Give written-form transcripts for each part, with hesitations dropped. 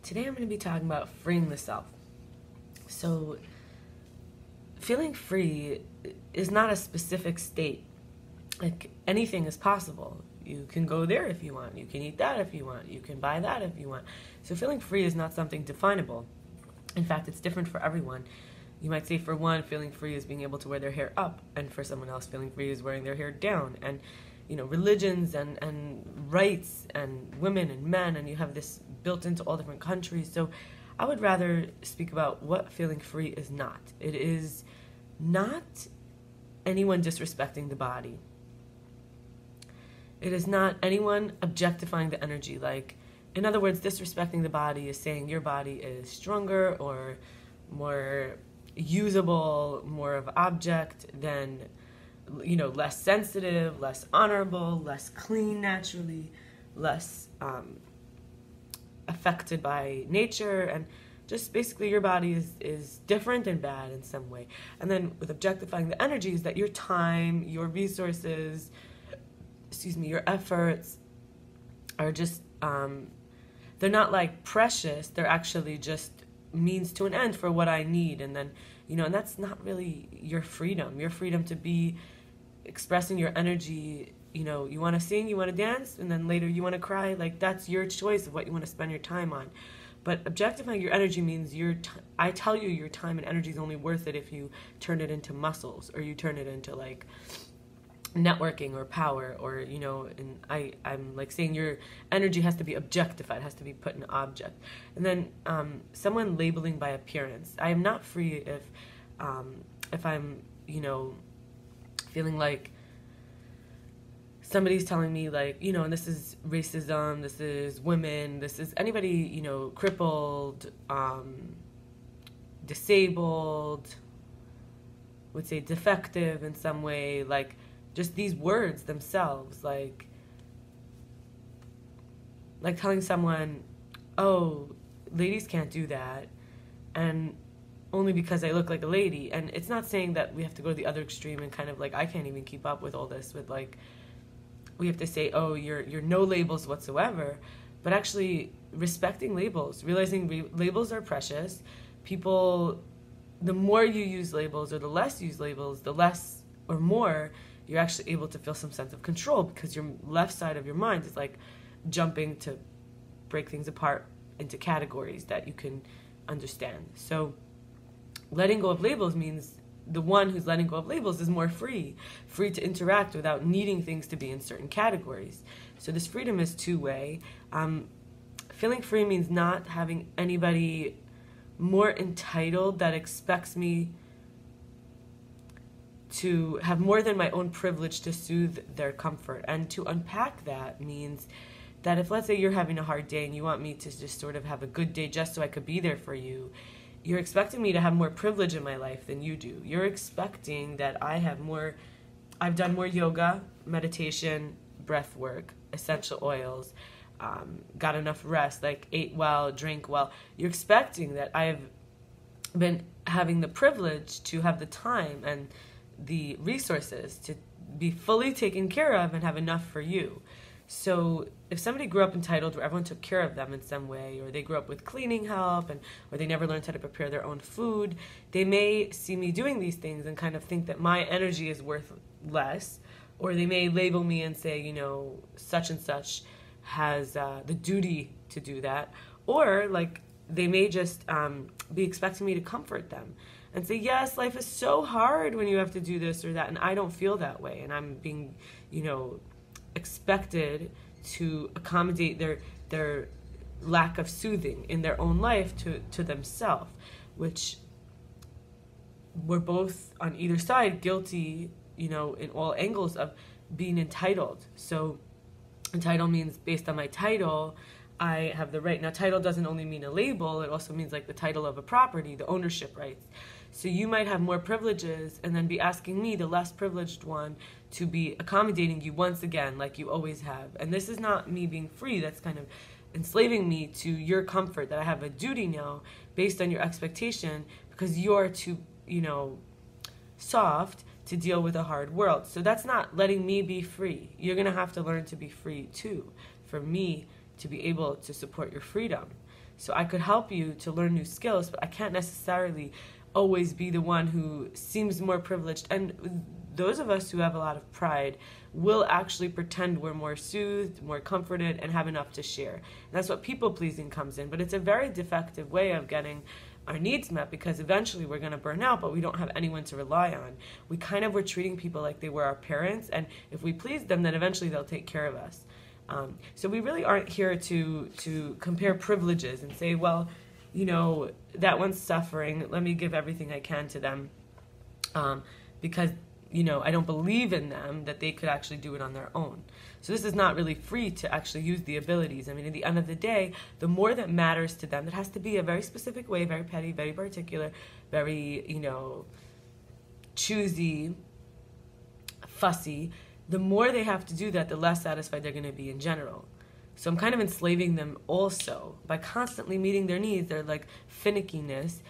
Today I'm going to be talking about freeing the self. So, feeling free is not a specific state. Like, anything is possible. You can go there if you want. You can eat that if you want. You can buy that if you want. So feeling free is not something definable. In fact, it's different for everyone. You might say for one, feeling free is being able to wear their hair up, and for someone else, feeling free is wearing their hair down. And religions and rights and women and men, and you have this built into all different countries. So I would rather speak about what feeling free is not. It is not anyone disrespecting the body. It is not anyone objectifying the energy. Like, in other words, disrespecting the body is saying your body is stronger or more usable, more of an object than, less sensitive, less honorable, less clean naturally, less affected by nature, and just basically your body is different and bad in some way. And then with objectifying the energies, that your time, your resources, your efforts are just, they're not like precious, they're actually just means to an end for what I need. And then, and that's not really your freedom to be expressing your energy. You want to sing, you want to dance, and then later you want to cry. Like, that's your choice of what you want to spend your time on. But objectifying your energy means I tell you your time and energy is only worth it if you turn it into muscles, or you turn it into like networking or power, or and I'm like saying your energy has to be objectified, has to be put in an object. And then someone labeling by appearance. I am not free if I'm feeling like somebody's telling me like, and this is racism, this is women, this is anybody, crippled, disabled, would say defective in some way, like just these words themselves, like telling someone, oh, ladies can't do that, and only because I look like a lady. And it's not saying that we have to go to the other extreme and kind of like, I can't even keep up with all this, with like, we have to say, oh, you're no labels whatsoever, but actually respecting labels, realizing labels are precious. People, the more you use labels or the less you use labels, the less or more you're actually able to feel some sense of control, because your left side of your mind is like jumping to break things apart into categories that you can understand. So letting go of labels means the one who's letting go of labels is more free to interact without needing things to be in certain categories. So this freedom is two-way. Feeling free means not having anybody more entitled that expects me to have more than my own privilege to soothe their comfort. And to unpack that means that if, let's say, you're having a hard day and you want me to just sort of have a good day just so I could be there for you, you're expecting me to have more privilege in my life than you do. You're expecting that I've done more yoga, meditation, breath work, essential oils, got enough rest, like ate well, drank well. You're expecting that I've been having the privilege to have the time and the resources to be fully taken care of and have enough for you. So if somebody grew up entitled where everyone took care of them in some way, or they grew up with cleaning help, or they never learned how to prepare their own food, they may see me doing these things and kind of think that my energy is worth less, or they may label me and say, such and such has the duty to do that, or like they may just be expecting me to comfort them and say, yes, life is so hard when you have to do this or that, and I don't feel that way, and I'm being, expected to accommodate their lack of soothing in their own life to themselves, which we're both on either side guilty, in all angles of being entitled. So entitled means based on my title, I have the right. Now, title doesn't only mean a label, it also means like the title of a property, the ownership rights. So you might have more privileges and then be asking me, the less privileged one, to be accommodating you once again like you always have. And this is not me being free, that's kind of enslaving me to your comfort, that I have a duty now based on your expectation because you're too, soft to deal with a hard world. So that's not letting me be free. You're going to have to learn to be free too, for me to be able to support your freedom. So I could help you to learn new skills, but I can't necessarily always be the one who seems more privileged. And those of us who have a lot of pride will actually pretend we're more soothed, more comforted, and have enough to share. And that's what people-pleasing comes in. But it's a very defective way of getting our needs met, because eventually we're going to burn out, but we don't have anyone to rely on. We kind of were treating people like they were our parents, and if we please them, then eventually they'll take care of us. So we really aren't here to compare privileges and say, well, you know, that one's suffering, let me give everything I can to them, because, you know, I don't believe in them that they could actually do it on their own. So this is not really free to actually use the abilities. I mean, at the end of the day, the more that matters to them, it has to be a very specific way, very petty, very particular, very, you know, choosy, fussy. The more they have to do that, the less satisfied they're going to be in general. So I'm kind of enslaving them also by constantly meeting their needs. Their like finickiness,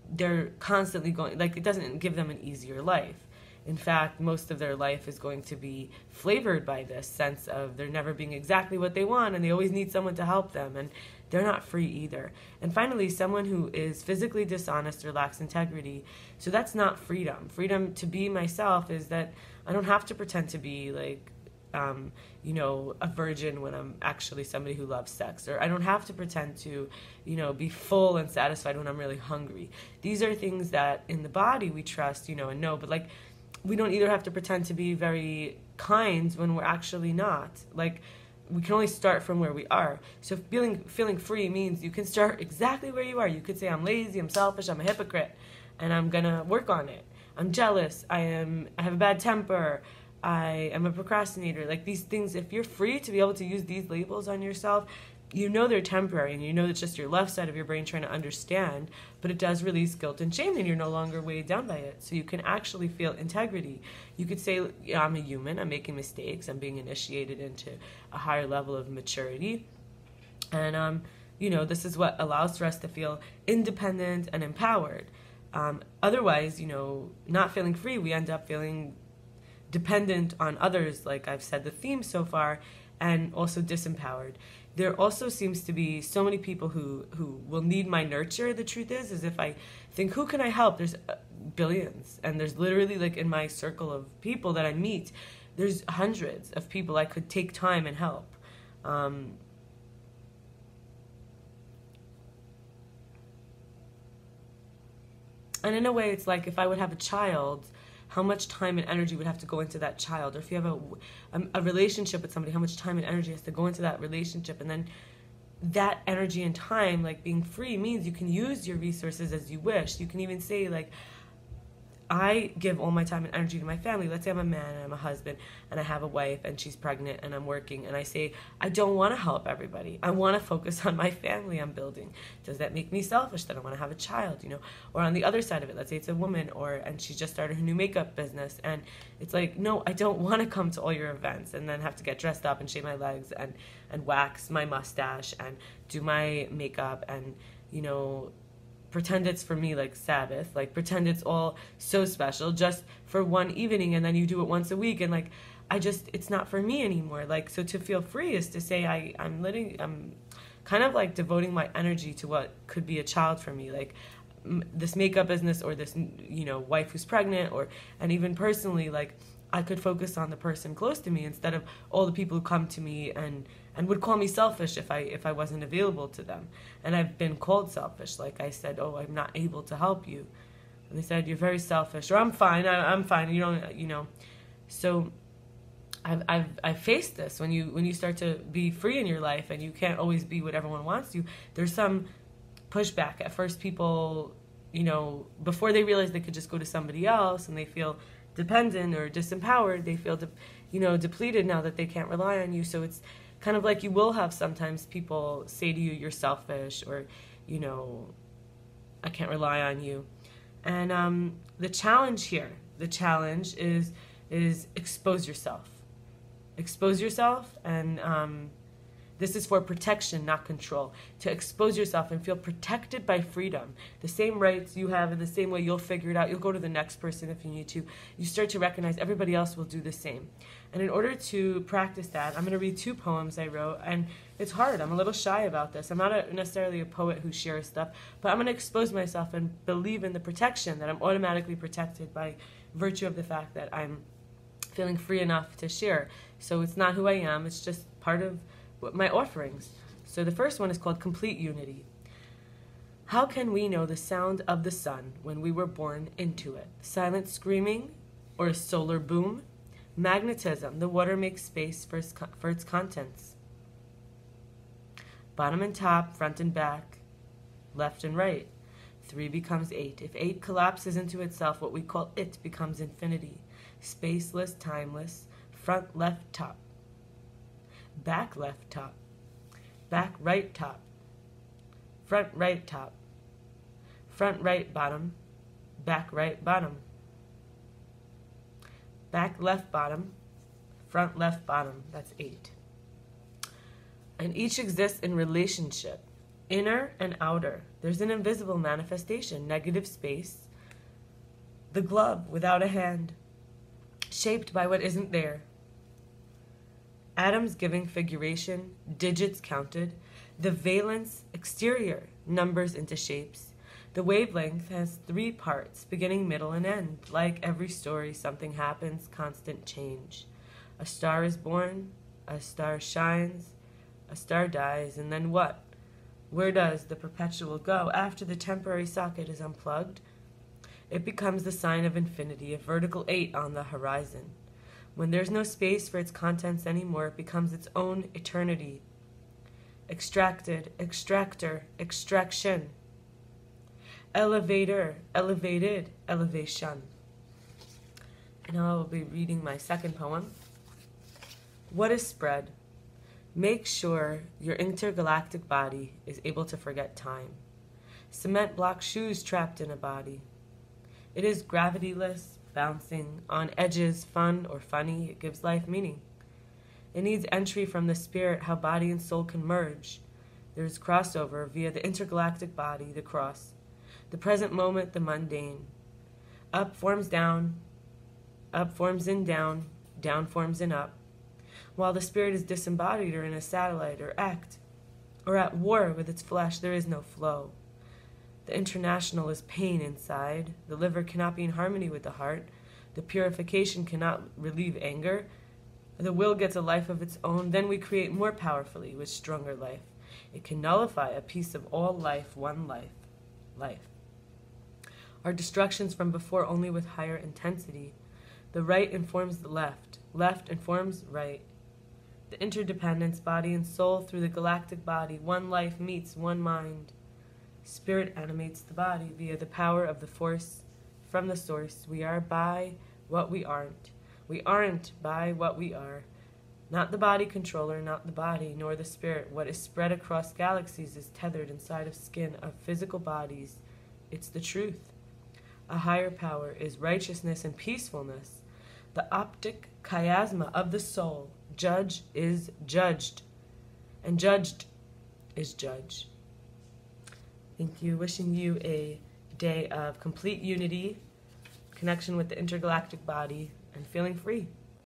they're constantly going, like, it doesn't give them an easier life. In fact, most of their life is going to be flavored by this sense of they're never being exactly what they want, and they always need someone to help them, and they're not free either. And finally, someone who is physically dishonest or lacks integrity. So that's not freedom. Freedom to be myself is that I don't have to pretend to be like, you know, a virgin when I'm actually somebody who loves sex, or I don't have to pretend to, you know, be full and satisfied when I'm really hungry. These are things that in the body we trust, you know, and know, but like, we don't either have to pretend to be very kind when we're actually not. Like, we can only start from where we are. So feeling free means you can start exactly where you are. You could say, I'm lazy, I'm selfish, I'm a hypocrite, and I'm gonna work on it. I'm jealous, I have a bad temper, I am a procrastinator. Like, these things, if you're free to be able to use these labels on yourself, you know they're temporary, and you know it's just your left side of your brain trying to understand, but it does release guilt and shame, and you're no longer weighed down by it. So you can actually feel integrity. You could say, yeah, I'm a human, I'm making mistakes, I'm being initiated into a higher level of maturity, and you know, this is what allows for us to feel independent and empowered. Otherwise, you know, not feeling free, we end up feeling dependent on others, like I've said the theme so far, and also disempowered. There also seems to be so many people who will need my nurture. The truth is if I think, who can I help? There's billions. And there's literally, like, in my circle of people that I meet, there's hundreds of people I could take time and help. And in a way, it's like if I would have a child, how much time and energy would have to go into that child? Or if you have a relationship with somebody, how much time and energy has to go into that relationship? And then that energy and time, like being free, means you can use your resources as you wish. You can even say, like, I give all my time and energy to my family. Let's say I'm a man and I'm a husband and I have a wife and she's pregnant and I'm working, and I say, I don't want to help everybody. I want to focus on my family I'm building. Does that make me selfish that I want to have a child, you know? Or on the other side of it, let's say it's a woman and she just started her new makeup business, and it's like, no, I don't want to come to all your events and then have to get dressed up and shave my legs and wax my mustache and do my makeup and, you know, pretend it's for me like Sabbath, like pretend it's all so special just for one evening, and then you do it once a week, and like it's not for me anymore. Like, so to feel free is to say I'm kind of like devoting my energy to what could be a child for me, like this makeup business or this, you know, wife who's pregnant, and even personally, like I could focus on the person close to me instead of all the people who come to me and would call me selfish if I wasn't available to them. And I've been called selfish. Like I said, oh, I'm not able to help you. And they said, you're very selfish. Or I'm fine. I'm fine. You don't, you know. So I've faced this. When you start to be free in your life and you can't always be what everyone wants you, there's some pushback. At first, people, you know, before they realize they could just go to somebody else and they feel dependent or disempowered, they feel, depleted now that they can't rely on you. So it's kind of like you will have sometimes people say to you, you're selfish, or, you know, I can't rely on you. And the challenge is expose yourself. Expose yourself, and This is for protection, not control. To expose yourself and feel protected by freedom. The same rights you have in the same way you'll figure it out. You'll go to the next person if you need to. You start to recognize everybody else will do the same. And in order to practice that, I'm going to read 2 poems I wrote. And it's hard. I'm a little shy about this. I'm not necessarily a poet who shares stuff. But I'm going to expose myself and believe in the protection, that I'm automatically protected by virtue of the fact that I'm feeling free enough to share. So it's not who I am. It's just part of my offerings. So the first one is called Complete Unity. How can we know the sound of the sun when we were born into it? Silent screaming or a solar boom? Magnetism. The water makes space for its contents. Bottom and top, front and back, left and right. 3 becomes 8. If 8 collapses into itself, what we call it becomes infinity. Spaceless, timeless. Front left top. Back left top. Back right top. Front right top. Front right bottom. Back right bottom. Back left bottom. Front left bottom. That's 8. And each exists in relationship. Inner and outer. There's an invisible manifestation. Negative space. The glove without a hand. Shaped by what isn't there. Atoms giving figuration, digits counted. The valence exterior, numbers into shapes. The wavelength has 3 parts, beginning, middle, and end. Like every story, something happens, constant change. A star is born, a star shines, a star dies, and then what? Where does the perpetual go after the temporary socket is unplugged? It becomes the sign of infinity, a vertical 8 on the horizon. When there's no space for its contents anymore, it becomes its own eternity. Extracted, extractor, extraction. Elevator, elevated, elevation. And now I will be reading my second poem. What is spread? Make sure your intergalactic body is able to forget time. Cement block shoes trapped in a body. It is gravityless, bouncing on edges, fun or funny. It gives life meaning. It needs entry from the spirit, how body and soul can merge. There is crossover via the intergalactic body, the cross. The present moment, the mundane. Up forms in down, down forms in up. While the spirit is disembodied or in a satellite or act, or at war with its flesh, there is no flow. The international is pain inside. The liver cannot be in harmony with the heart. The purification cannot relieve anger. The will gets a life of its own. Then we create more powerfully with stronger life. It can nullify a piece of all life, one life. Life. Our destructions from before only with higher intensity. The right informs the left. Left informs right. The interdependence, body and soul through the galactic body. One life meets one mind. Spirit animates the body via the power of the force from the source. We are by what we aren't. We aren't by what we are. Not the body controller, not the body, nor the spirit. What is spread across galaxies is tethered inside of skin of physical bodies. It's the truth. A higher power is righteousness and peacefulness. The optic chiasma of the soul. Judge is judged, and judged is judge. Thank you. Wishing you a day of complete unity, connection with the intergalactic body, and feeling free.